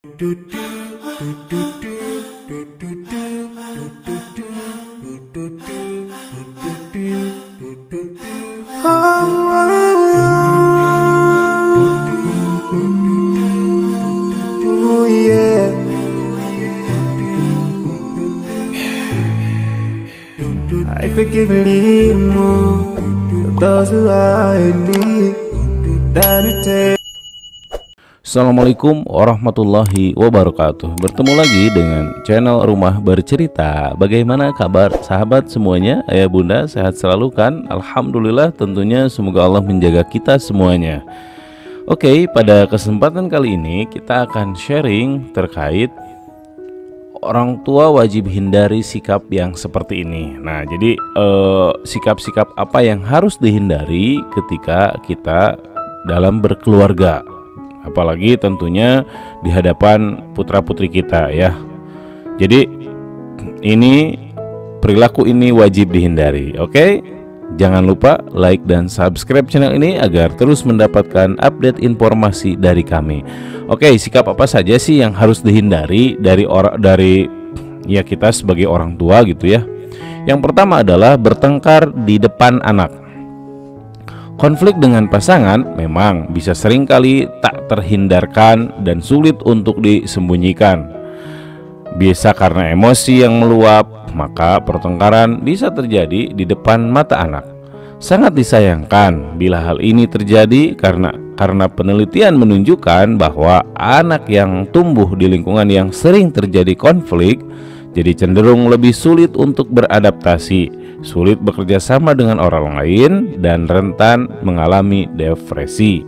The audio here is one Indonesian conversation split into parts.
Oh yeah. I forgive dirimu those who hide me. Assalamualaikum warahmatullahi wabarakatuh. Bertemu lagi dengan channel Rumah Bercerita. Bagaimana kabar sahabat semuanya? Ayah bunda sehat selalu kan? Alhamdulillah, tentunya semoga Allah menjaga kita semuanya. Oke, pada kesempatan kali ini kita akan sharing terkait orang tua wajib hindari sikap yang seperti ini. Nah, jadi sikap-sikap apa yang harus dihindari ketika kita dalam berkeluarga, apalagi tentunya di hadapan putra-putri kita ya. Jadi ini perilaku ini wajib dihindari. Oke? Jangan lupa like dan subscribe channel ini agar terus mendapatkan update informasi dari kami. Oke, sikap apa saja sih yang harus dihindari dari ya kita sebagai orang tua gitu ya. Yang pertama adalah bertengkar di depan anak. Konflik dengan pasangan memang bisa seringkali tak terhindarkan dan sulit untuk disembunyikan. Biasa karena emosi yang meluap, maka pertengkaran bisa terjadi di depan mata anak. Sangat disayangkan bila hal ini terjadi karena penelitian menunjukkan bahwa anak yang tumbuh di lingkungan yang sering terjadi konflik jadi cenderung lebih sulit untuk beradaptasi, sulit bekerja sama dengan orang lain, dan rentan mengalami depresi.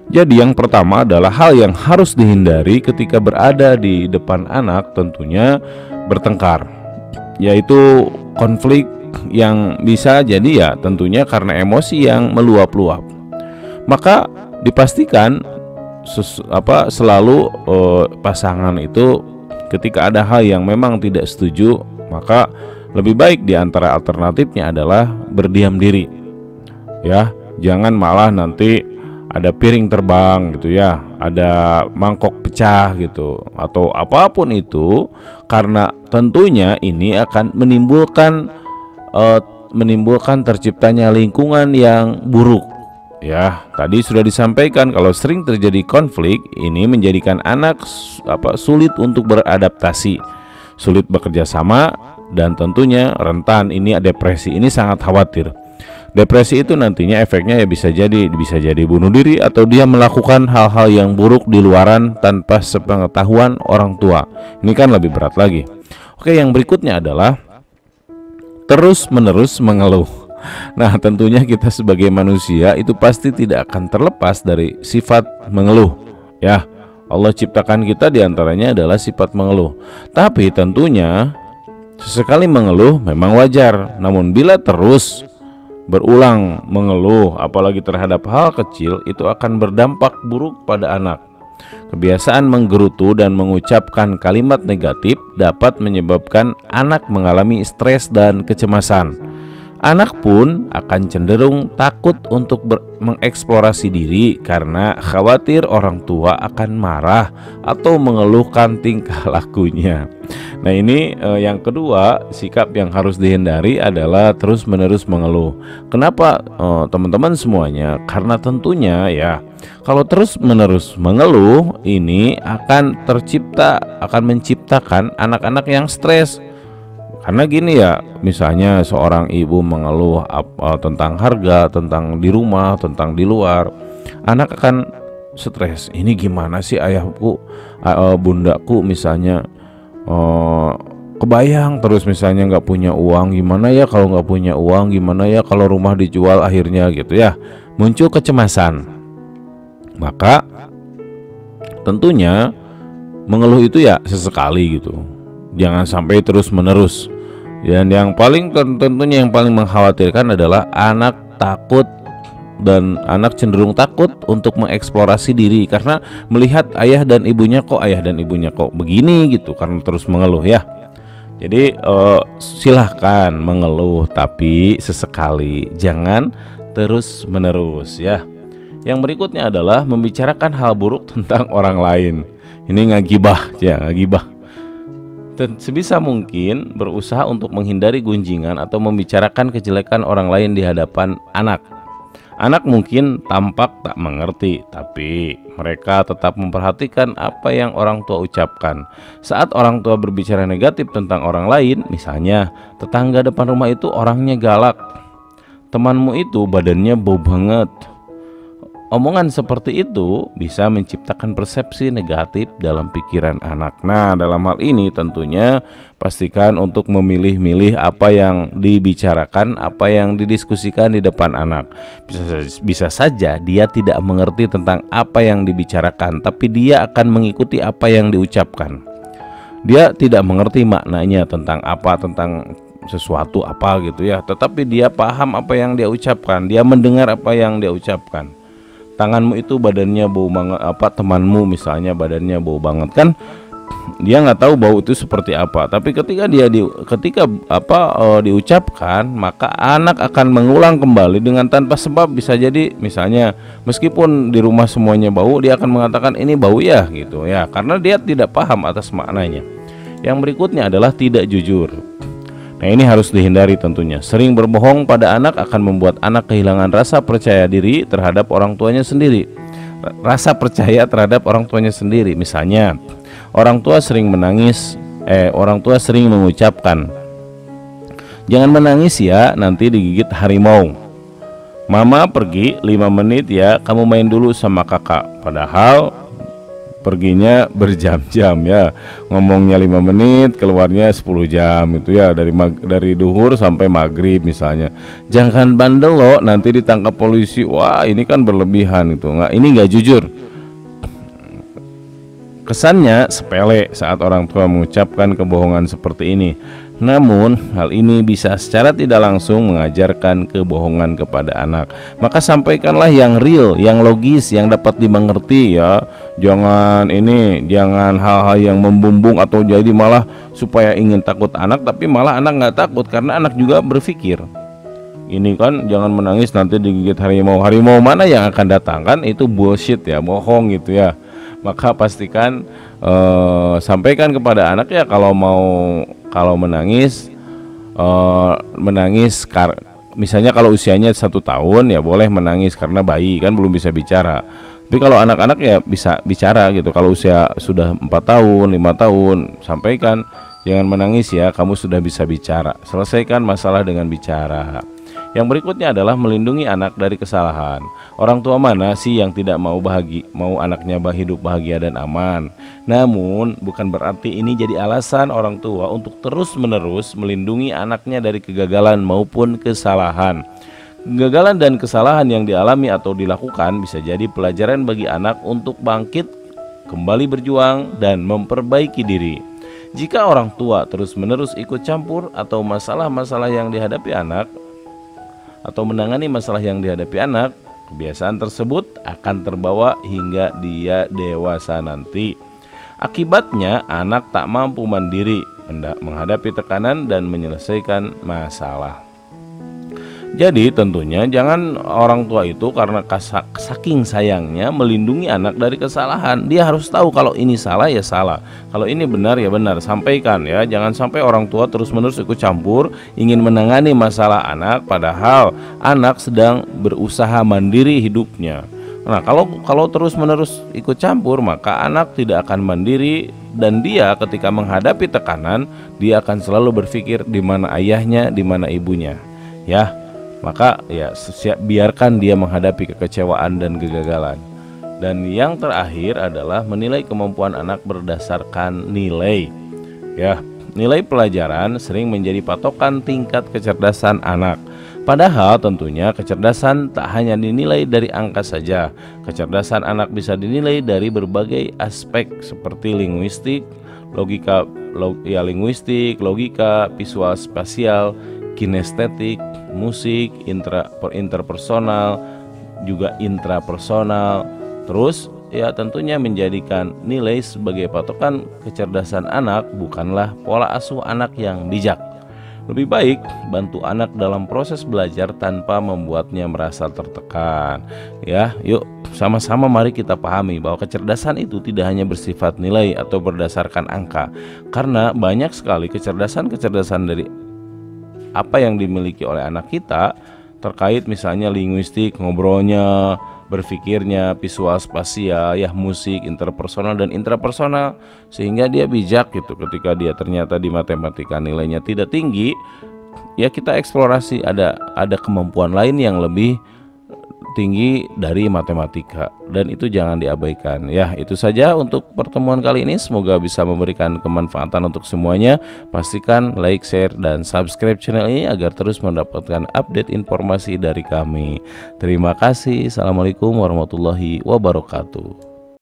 Jadi yang pertama adalah hal yang harus dihindari ketika berada di depan anak, tentunya bertengkar, yaitu konflik yang bisa jadi ya tentunya karena emosi yang meluap-luap. Maka dipastikan selalu pasangan itu ketika ada hal yang memang tidak setuju, maka lebih baik di antara alternatifnya adalah berdiam diri. Ya, jangan malah nanti ada piring terbang gitu ya, ada mangkok pecah gitu atau apapun itu, karena tentunya ini akan menimbulkan terciptanya lingkungan yang buruk. Ya, tadi sudah disampaikan kalau sering terjadi konflik ini menjadikan anak sulit untuk beradaptasi, sulit bekerja sama, dan tentunya rentan ini depresi. Ini sangat khawatir. Depresi itu nantinya efeknya ya bisa jadi bunuh diri atau dia melakukan hal-hal yang buruk di luaran tanpa sepengetahuan orang tua. Ini kan lebih berat lagi. Oke, yang berikutnya adalah terus-menerus mengeluh. Nah, tentunya kita sebagai manusia itu pasti tidak akan terlepas dari sifat mengeluh. Ya, Allah ciptakan kita diantaranya adalah sifat mengeluh. Tapi tentunya sesekali mengeluh memang wajar. Namun bila terus berulang mengeluh, apalagi terhadap hal kecil, itu akan berdampak buruk pada anak. Kebiasaan menggerutu dan mengucapkan kalimat negatif dapat menyebabkan anak mengalami stres dan kecemasan. Anak pun akan cenderung takut untuk mengeksplorasi diri karena khawatir orang tua akan marah atau mengeluhkan tingkah lakunya. Nah, ini yang kedua, sikap yang harus dihindari adalah terus-menerus mengeluh. Kenapa teman-teman semuanya? Karena tentunya ya, kalau terus-menerus mengeluh ini akan menciptakan anak-anak yang stres. Karena gini ya, misalnya seorang ibu mengeluh tentang harga, tentang di rumah, tentang di luar, anak akan stres. Ini gimana sih ayahku, bundaku misalnya kebayang terus misalnya nggak punya uang, gimana ya kalau nggak punya uang, gimana ya kalau rumah dijual akhirnya gitu ya, muncul kecemasan. Maka tentunya mengeluh itu ya sesekali gitu, jangan sampai terus menerus. Dan yang paling tentunya yang paling mengkhawatirkan adalah anak takut dan anak cenderung takut untuk mengeksplorasi diri karena melihat ayah dan ibunya kok begini gitu, karena terus mengeluh ya. Jadi silahkan mengeluh tapi sesekali, jangan terus menerus ya. Yang berikutnya adalah membicarakan hal buruk tentang orang lain. Ini ngagibah ya, ngagibah. Dan sebisa mungkin berusaha untuk menghindari gunjingan atau membicarakan kejelekan orang lain di hadapan anak. Anak mungkin tampak tak mengerti, tapi mereka tetap memperhatikan apa yang orang tua ucapkan. Saat orang tua berbicara negatif tentang orang lain, misalnya tetangga depan rumah itu orangnya galak, temanmu itu badannya bau banget. Omongan seperti itu bisa menciptakan persepsi negatif dalam pikiran anak. Nah, dalam hal ini tentunya pastikan untuk memilih-milih apa yang dibicarakan, apa yang didiskusikan di depan anak. Bisa saja dia tidak mengerti tentang apa yang dibicarakan, tapi dia akan mengikuti apa yang diucapkan. Dia tidak mengerti maknanya tentang apa, tentang sesuatu apa gitu ya, tetapi dia paham apa yang dia ucapkan, dia mendengar apa yang dia ucapkan. Tanganmu itu badannya bau banget, apa temanmu misalnya badannya bau banget, kan dia nggak tahu bau itu seperti apa, tapi ketika diucapkan, maka anak akan mengulang kembali dengan tanpa sebab. Bisa jadi misalnya meskipun di rumah semuanya bau, dia akan mengatakan ini bau ya gitu ya, karena dia tidak paham atas maknanya. Yang berikutnya adalah tidak jujur. Nah, ini harus dihindari tentunya. Sering berbohong pada anak akan membuat anak kehilangan rasa percaya diri terhadap orang tuanya sendiri. Rasa percaya terhadap orang tuanya sendiri. Misalnya, orang tua sering mengucapkan, "Jangan menangis ya, nanti digigit harimau." "Mama pergi 5 menit ya, kamu main dulu sama kakak." Padahal perginya berjam-jam ya, ngomongnya 5 menit keluarnya 10 jam itu ya, dari duhur sampai maghrib misalnya. "Jangan bandel loh, nanti ditangkap polisi." Wah, ini kan berlebihan itu, ini nggak jujur. Kesannya sepele saat orang tua mengucapkan kebohongan seperti ini. Namun hal ini bisa secara tidak langsung mengajarkan kebohongan kepada anak. Maka sampaikanlah yang real, yang logis, yang dapat dimengerti ya. Jangan hal-hal yang membumbung atau jadi malah supaya ingin takut anak, tapi malah anak nggak takut karena anak juga berpikir, ini kan jangan menangis nanti digigit harimau. Harimau mana yang akan datang, kan itu bullshit ya, bohong gitu ya. Maka pastikan sampaikan kepada anak ya, kalau menangis misalnya kalau usianya 1 tahun ya boleh menangis karena bayi kan belum bisa bicara. Tapi kalau anak-anak ya bisa bicara gitu. Kalau usia sudah 4 tahun 5 tahun, sampaikan, "Jangan menangis ya, kamu sudah bisa bicara." Selesaikan masalah dengan bicara. Yang berikutnya adalah melindungi anak dari kesalahan. Orang tua mana sih yang tidak mau anaknya hidup bahagia dan aman? Namun bukan berarti ini jadi alasan orang tua untuk terus-menerus melindungi anaknya dari kegagalan maupun kesalahan. Kegagalan dan kesalahan yang dialami atau dilakukan bisa jadi pelajaran bagi anak untuk bangkit, kembali berjuang dan memperbaiki diri. Jika orang tua terus-menerus ikut campur atau masalah-masalah yang dihadapi anak atau menangani masalah yang dihadapi anak, kebiasaan tersebut akan terbawa hingga dia dewasa nanti. Akibatnya anak tak mampu mandiri menghadapi tekanan dan menyelesaikan masalah. Jadi tentunya jangan orang tua itu karena saking sayangnya melindungi anak dari kesalahan. Dia harus tahu kalau ini salah ya salah, kalau ini benar ya benar. Sampaikan ya, jangan sampai orang tua terus-menerus ikut campur ingin menangani masalah anak padahal anak sedang berusaha mandiri hidupnya. Nah, kalau terus-menerus ikut campur, maka anak tidak akan mandiri dan dia ketika menghadapi tekanan, dia akan selalu berpikir di mana ayahnya, di mana ibunya. Ya. Maka ya biarkan dia menghadapi kekecewaan dan kegagalan. Dan yang terakhir adalah menilai kemampuan anak berdasarkan nilai. Ya, nilai pelajaran sering menjadi patokan tingkat kecerdasan anak. Padahal tentunya kecerdasan tak hanya dinilai dari angka saja. Kecerdasan anak bisa dinilai dari berbagai aspek seperti linguistik, logika, visual spasial, kinestetik, musik, interpersonal, juga intrapersonal. Terus ya tentunya menjadikan nilai sebagai patokan kecerdasan anak bukanlah pola asuh anak yang bijak. Lebih baik bantu anak dalam proses belajar tanpa membuatnya merasa tertekan. Ya, yuk sama-sama mari kita pahami bahwa kecerdasan itu tidak hanya bersifat nilai atau berdasarkan angka. Karena banyak sekali kecerdasan dari apa yang dimiliki oleh anak kita terkait misalnya linguistik, ngobrolnya, berpikirnya, visual spasial, ya musik, interpersonal dan intrapersonal, sehingga dia bijak gitu. Ketika dia ternyata di matematika nilainya tidak tinggi, ya kita eksplorasi ada kemampuan lain yang lebih tinggi dari matematika, dan itu jangan diabaikan. Ya, itu saja untuk pertemuan kali ini, semoga bisa memberikan kemanfaatan untuk semuanya. Pastikan like, share, dan subscribe channel ini agar terus mendapatkan update informasi dari kami. Terima kasih. Assalamualaikum warahmatullahi wabarakatuh.